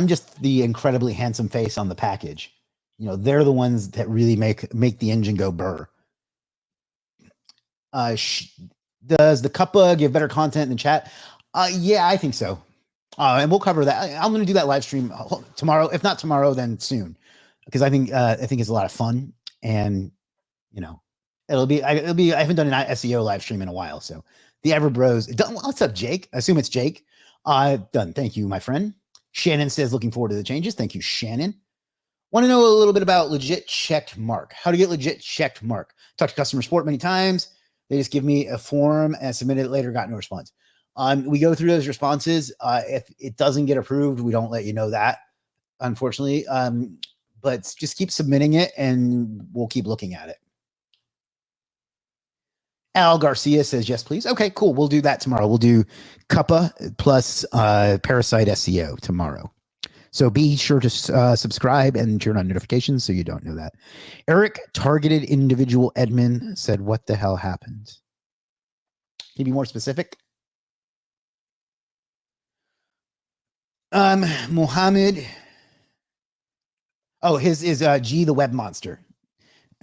just the incredibly handsome face on the package. They're the ones that really make the engine go burr. Does the cuppa give better content than chat? Yeah, I think so. And we'll cover that. I'm going to do that live stream tomorrow. If not tomorrow, then soon, because I think it's a lot of fun, and it'll be. I haven't done an SEO live stream in a while, so the Everbros. What's up, Jake? I assume it's Jake. Done. Thank you, my friend. Shannon says, looking forward to the changes. Thank you, Shannon. Want to know a little bit about Legiit checked mark? How to get Legiit checked mark? Talked to customer support many times. They just give me a form and submitted it later, got no response. We go through those responses. If it doesn't get approved, we don't let you know that, unfortunately. But just keep submitting it and we'll keep looking at it. Al Garcia says, yes, please. Okay, cool. We'll do that tomorrow. We'll do cuppa plus Parasite SEO tomorrow. So be sure to subscribe and turn on notifications so you don't know that. Eric, targeted individual admin, said, what the hell happened? Can you be more specific? Mohammed. Oh, his is G the Web Monster.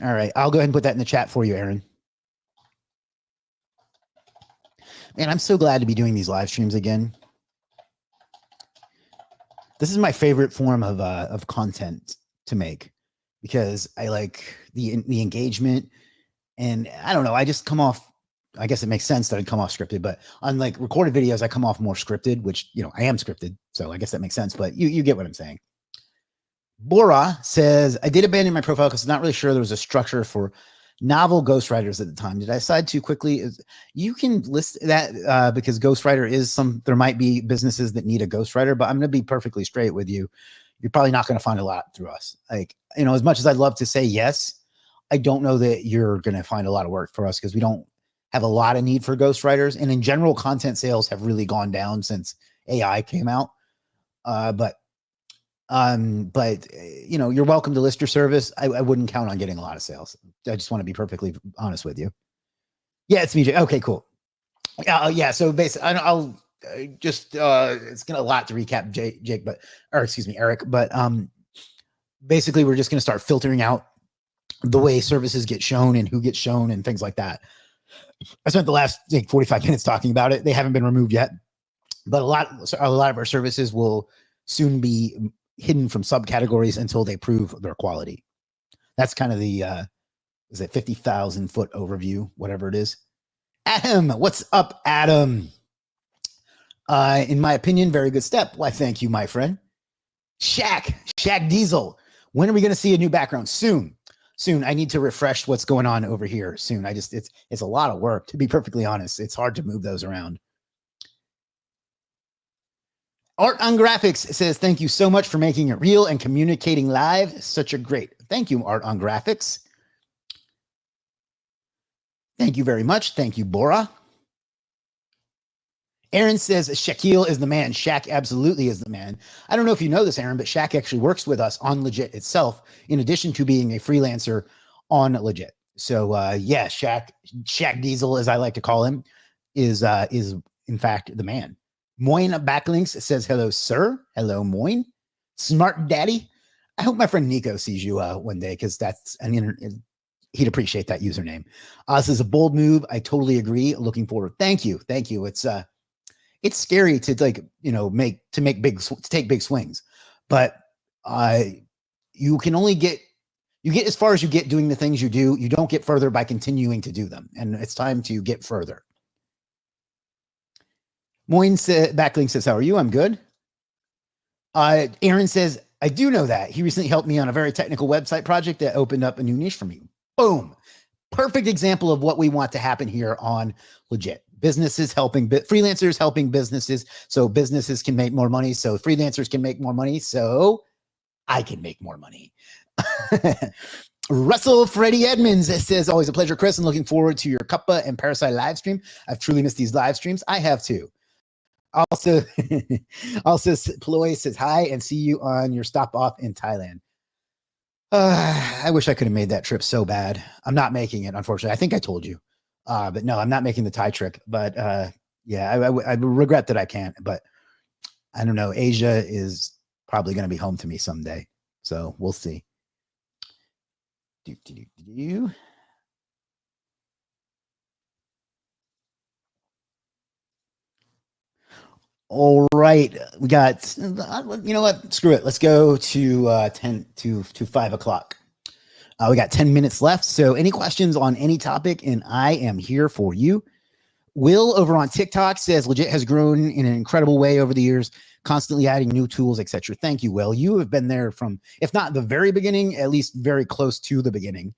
All right, I'll go ahead and put that in the chat for you, Aaron. Man, I'm so glad to be doing these live streams again. This is my favorite form of content to make because I like the engagement, and I don't know. I just come off. I guess it makes sense that I'd come off scripted, but on like recorded videos, I come off more scripted, which I am scripted, so I guess that makes sense. But you get what I'm saying. Bora says, I did abandon my profile because I'm not really sure there was a structure for novel ghostwriters at the time. Did I decide too quickly? You can list that because ghostwriter is there might be businesses that need a ghostwriter, but I'm going to be perfectly straight with you. You're probably not going to find a lot through us. Like, as much as I'd love to say yes, I don't know that you're going to find a lot of work for us because we don't have a lot of need for ghostwriters. And in general, content sales have really gone down since AI came out. But you're welcome to list your service. I wouldn't count on getting a lot of sales. I just want to be perfectly honest with you. Yeah, it's me, Jake. Okay, cool. Yeah. So basically, I'll just it's gonna a lot to recap, Jake, Eric. But basically, we're just gonna start filtering out the way services get shown and who gets shown and things like that. I spent the last 45 minutes talking about it. They haven't been removed yet, but a lot of our services will soon be hidden from subcategories until they prove their quality. That's kind of the is it 50,000 foot overview, whatever it is. Adam, what's up, Adam? In my opinion, very good step. Why, thank you, my friend. Shaq Diesel. When are we going to see a new background? Soon. I need to refresh what's going on over here soon. It's a lot of work, to be perfectly honest. It's hard to move those around. Art on Graphics says, thank you so much for making it real and communicating live. Such a great. Thank you, Art on Graphics. Thank you very much. Thank you, Bora. Aaron says, Shaquille is the man. Shaq absolutely is the man. I don't know if you know this, Aaron, but Shaq actually works with us on Legiit itself, in addition to being a freelancer on Legiit. So, yeah, Shaq Diesel, as I like to call him, is in fact the man. Moin Backlinks says, hello, sir. Hello, Moin. Smart Daddy. I hope my friend Nico sees you one day because he'd appreciate that username. This is a bold move. I totally agree. Looking forward. Thank you. It's scary to take big swings, but you can only get as far as you get doing the things you do. You don't get further by continuing to do them. And it's time to get further. Moin Backlink says, how are you? I'm good. Aaron says, I do know that. He recently helped me on a very technical website project that opened up a new niche for me. Boom. Perfect example of what we want to happen here on Legiit. Businesses helping freelancers helping businesses so businesses can make more money, so freelancers can make more money, so I can make more money. Russell Freddie Edmonds says, always a pleasure, Chris, and looking forward to your Cuppa and Parasite live stream. I've truly missed these live streams. I have too. Also, Ploy says hi and see you on your stop off in Thailand. I wish I could have made that trip so bad. I'm not making it, unfortunately. I think I told you. But no, I'm not making the tie trick. But yeah, I regret that I can't. But I don't know. Asia is probably going to be home to me someday. So we'll see. Do, do, do, do. All right, we got. You know what? Screw it. Let's go to 5 o'clock. We got 10 minutes left. So, any questions on any topic, and I am here for you. Will over on TikTok says Legiit has grown in an incredible way over the years, constantly adding new tools, etc. Thank you, Will. You have been there from, if not the very beginning, at least very close to the beginning.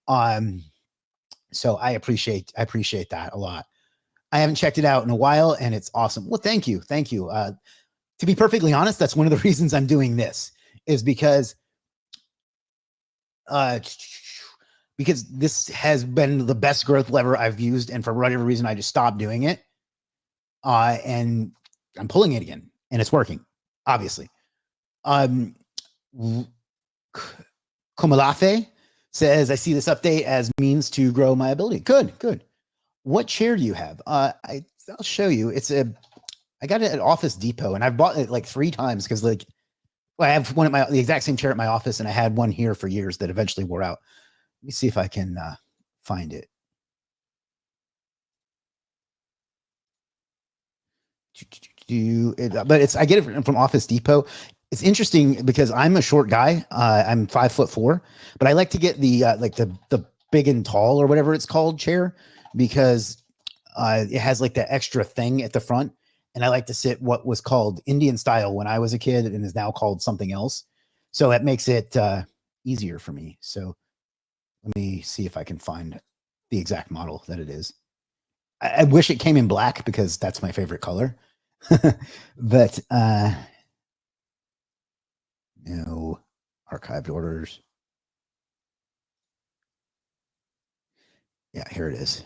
So I appreciate that a lot. I haven't checked it out in a while, and it's awesome. Well, thank you. To be perfectly honest, that's one of the reasons I'm doing this, is because this has been the best growth lever I've used, and for whatever reason, I just stopped doing it. And I'm pulling it again, and it's working, obviously. Komalafe says, I see this update as means to grow my ability. Good. What chair do you have? I'll show you. I got it at Office Depot, and I've bought it like 3 times because I have one at the exact same chair at my office, and I had one here for years that eventually wore out. Let me see if I can find it. But I get it from Office Depot. It's interesting because I'm a short guy. I'm 5'4", but I like to get the the big and tall or whatever it's called chair, because it has like the extra thing at the front, and I like to sit what was called Indian style when I was a kid and is now called something else. So that makes it easier for me. So let me see if I can find the exact model that it is. I wish it came in black because that's my favorite color. But no archived orders. Yeah, here it is.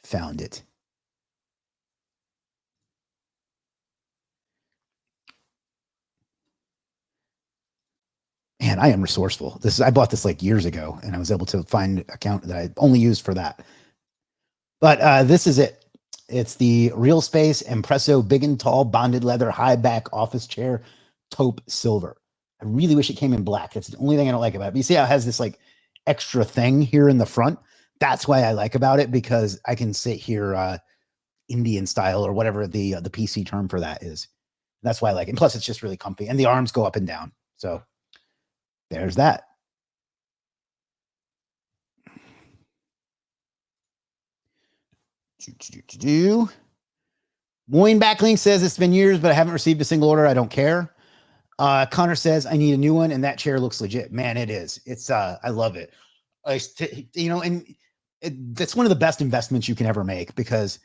Found it. Man, I am resourceful. I bought this like years ago, and I was able to find an account that I only used for that. But this is it. It's the Real Space Impresso Big and Tall Bonded Leather High Back Office Chair Taupe Silver. I really wish it came in black. That's the only thing I don't like about it. But you see how it has this like extra thing here in the front? That's why I like about it, because I can sit here Indian style or whatever the PC term for that is. That's why I like it. And plus, it's just really comfy, and the arms go up and down. So there's that. Moin Backlink says it's been years, but I haven't received a single order. I don't care. Connor says I need a new one, and that chair looks legit. Man, it is. It's I love it. That's one of the best investments you can ever make, because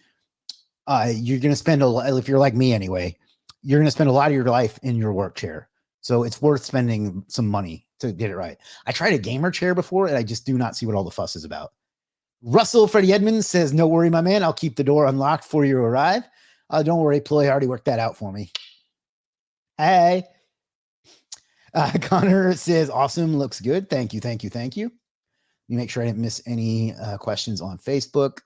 you're going to spend if you're like me anyway, you're going to spend a lot of your life in your work chair. So it's worth spending some money to get it right. I tried a gamer chair before, and I just do not see what all the fuss is about. Russell Freddie Edmonds says, no worry, my man. I'll keep the door unlocked before you arrive. Don't worry, Ploy already worked that out for me. Hey. Connor says, awesome. Looks good. Thank you. Let me make sure I didn't miss any questions on Facebook.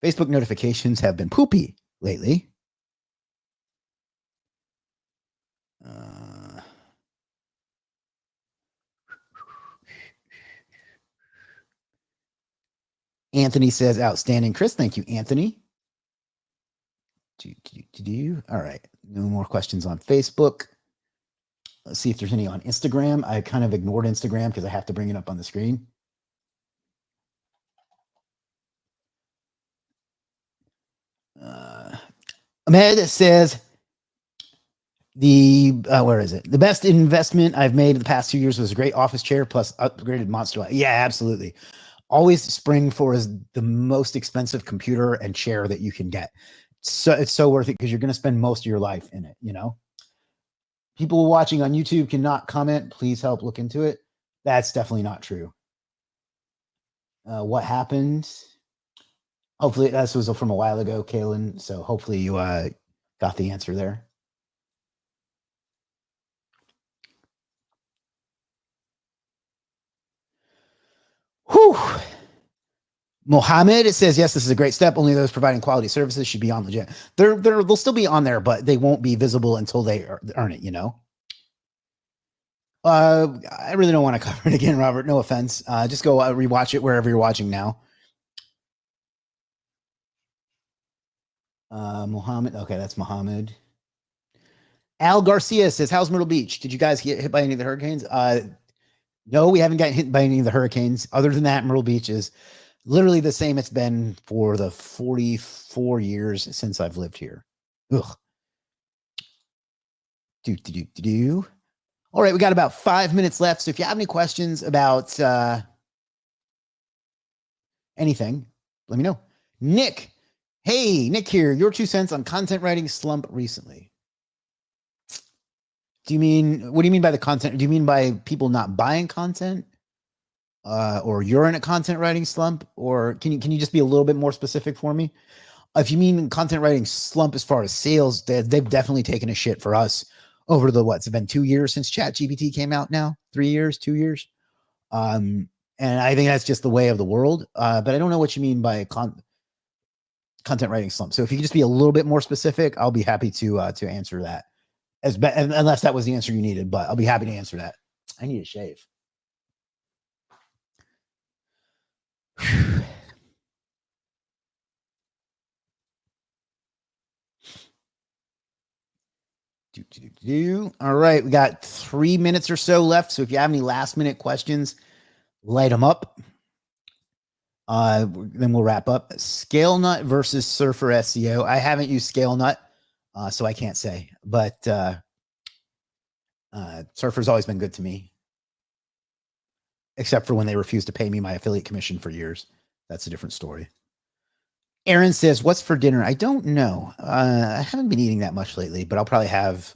Facebook notifications have been poopy lately. Anthony says, outstanding, Chris. Thank you, Anthony. All right. No more questions on Facebook. Let's see if there's any on Instagram. I kind of ignored Instagram because I have to bring it up on the screen. Ahmed says, where is it? The best investment I've made in the past 2 years was a great office chair plus upgraded monster. Yeah, absolutely. Always spring for the most expensive computer and chair that you can get. So it's so worth it, because you're going to spend most of your life in it. People watching on YouTube cannot comment. Please help look into it. That's definitely not true. What happened? Hopefully, this was from a while ago, Kaylin. So hopefully you got the answer there. Whew. Mohammed, it says, yes, this is a great step. Only those providing quality services should be on Legit. They'll still be on there, but they won't be visible until they earn it, you know? I really don't want to cover it again, Robert. No offense. Just go rewatch it wherever you're watching now. Mohammed. Okay, that's Mohammed. Al Garcia says, how's Myrtle Beach? Did you guys get hit by any of the hurricanes? No, we haven't gotten hit by any of the hurricanes. Other than that, Myrtle Beach is literally the same it's been for the 44 years since I've lived here. Ugh. All right, we got about 5 minutes left. So if you have any questions about anything, let me know. Nick. Hey, Nick here. Your 2 cents on content writing slump recently. What do you mean by the content? Do you mean by people not buying content? Or you're in a content writing slump? Or can you just be a little bit more specific for me? If you mean content writing slump as far as sales, they've definitely taken a shit for us over the it's been 2 years since ChatGPT came out now, 3 years, 2 years. And I think that's just the way of the world. But I don't know what you mean by content writing slump. So if you could just be a little bit more specific, I'll be happy to answer that. Unless that was the answer you needed, but I'll be happy to answer that. I need a shave. All right, we got 3 minutes or so left. So if you have any last minute questions, light them up. Then we'll wrap up. ScaleNut versus Surfer SEO. I haven't used ScaleNut, so I can't say. But Surfer's always been good to me, except for when they refused to pay me my affiliate commission for years. That's a different story. Aaron says, what's for dinner? I don't know. I haven't been eating that much lately, but I'll probably have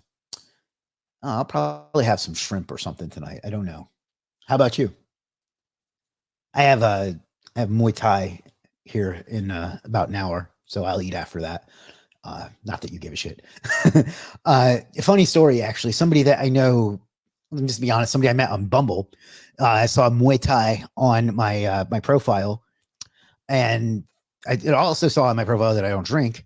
some shrimp or something tonight. I don't know. How about you? I have Muay Thai here in about an hour, so I'll eat after that. Not that you give a shit. A funny story, actually. Somebody that I know, let me just be honest, somebody I met on Bumble. I saw Muay Thai on my my profile, and I also saw on my profile that I don't drink.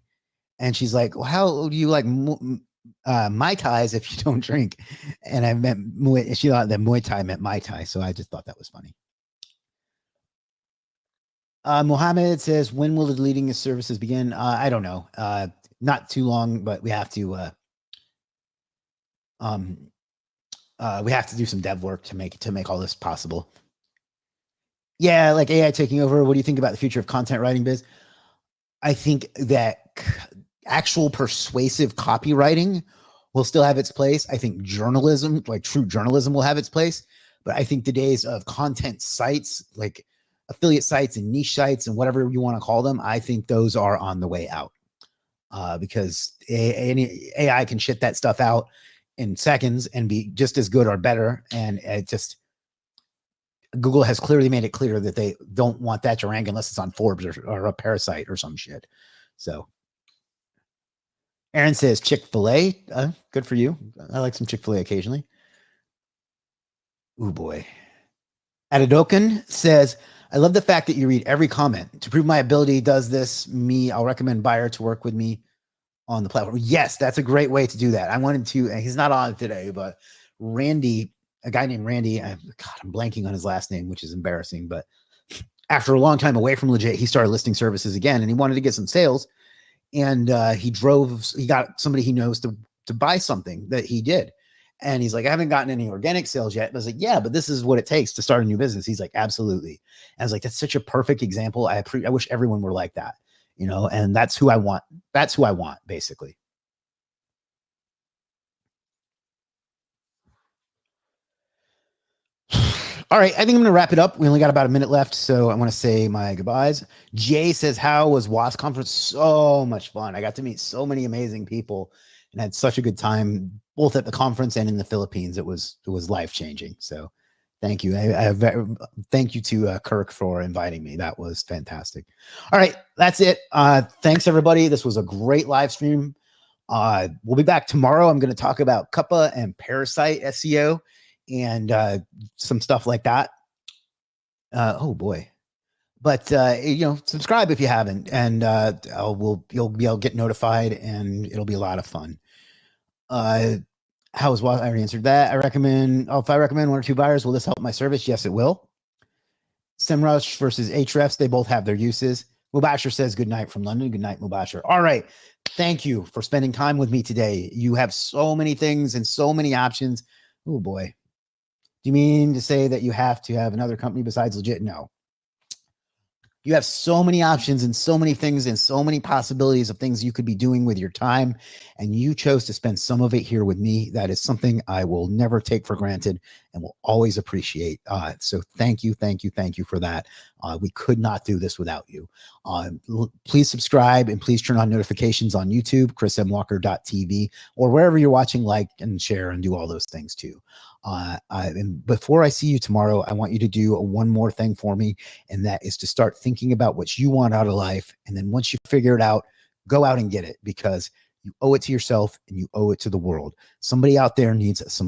And she's like, well, how do you like Mai Tais if you don't drink? And I meant she thought that Muay Thai meant Mai Tai, so I just thought that was funny. Mohammed says, when will the deleting of services begin? I don't know. Not too long, but we have to do some dev work to make all this possible. Yeah, like AI taking over. What do you think about the future of content writing biz? I think that actual persuasive copywriting will still have its place. I think journalism, like true journalism, will have its place. But I think the days of content sites, like affiliate sites and niche sites and whatever you want to call them, I think those are on the way out. Because AI can shit that stuff out in seconds and be just as good or better. And it just, Google has clearly made it clear that they don't want that to rank unless it's on Forbes or a Parasite or some shit. So Aaron says Chick-fil-A. Good for you. I like some Chick-fil-A occasionally. Ooh, boy. Adedokan says, I love the fact that you read every comment. To prove my ability does this, I'll recommend buyer to work with me on the platform. Yes, that's a great way to do that. I wanted to, and he's not on today, but Randy, a guy named Randy, I'm blanking on his last name, which is embarrassing, but after a long time away from Legiit, he started listing services again, and he wanted to get some sales, and he got somebody he knows to buy something that he did. And he's like, I haven't gotten any organic sales yet. And I was like, yeah, but this is what it takes to start a new business. He's like, absolutely. And I was like, that's such a perfect example. I wish everyone were like that, and that's who I want. That's who I want, basically. All right, I think I'm going to wrap it up. We only got about a minute left, so I want to say my goodbyes. Jay says, how was WASP conference? So much fun. I got to meet so many amazing people and had such a good time, both at the conference and in the Philippines. It was life-changing. So thank you. Thank you to Kirk for inviting me. That was fantastic. All right, that's it. Thanks, everybody. This was a great live stream. We'll be back tomorrow. I'm going to talk about Cuppa and Parasite SEO and some stuff like that. Oh boy. But subscribe if you haven't, and you'll be able to get notified, and it'll be a lot of fun. How is what I already answered that. I recommend. Oh, if I recommend one or two buyers, will this help my service? Yes, it will. SEMrush versus Ahrefs, they both have their uses. Mubashir says good night from London. Good night, Mubashir. All right. Thank you for spending time with me today. You have so many things and so many options. Oh boy. Do you mean to say that you have to have another company besides Legiit? No. You have so many options and so many things and so many possibilities of things you could be doing with your time. And you chose to spend some of it here with me. That is something I will never take for granted and will always appreciate. So thank you for that. We could not do this without you. Please subscribe and please turn on notifications on YouTube, chrismwalker.tv, or wherever you're watching, like and share and do all those things too. And before I see you tomorrow, I want you to do one more thing for me, and that is to start thinking about what you want out of life. And then once you figure it out, go out and get it, because you owe it to yourself and you owe it to the world. Somebody out there needs a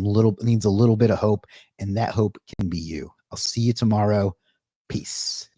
little bit of hope, and that hope can be you. I'll see you tomorrow. Peace.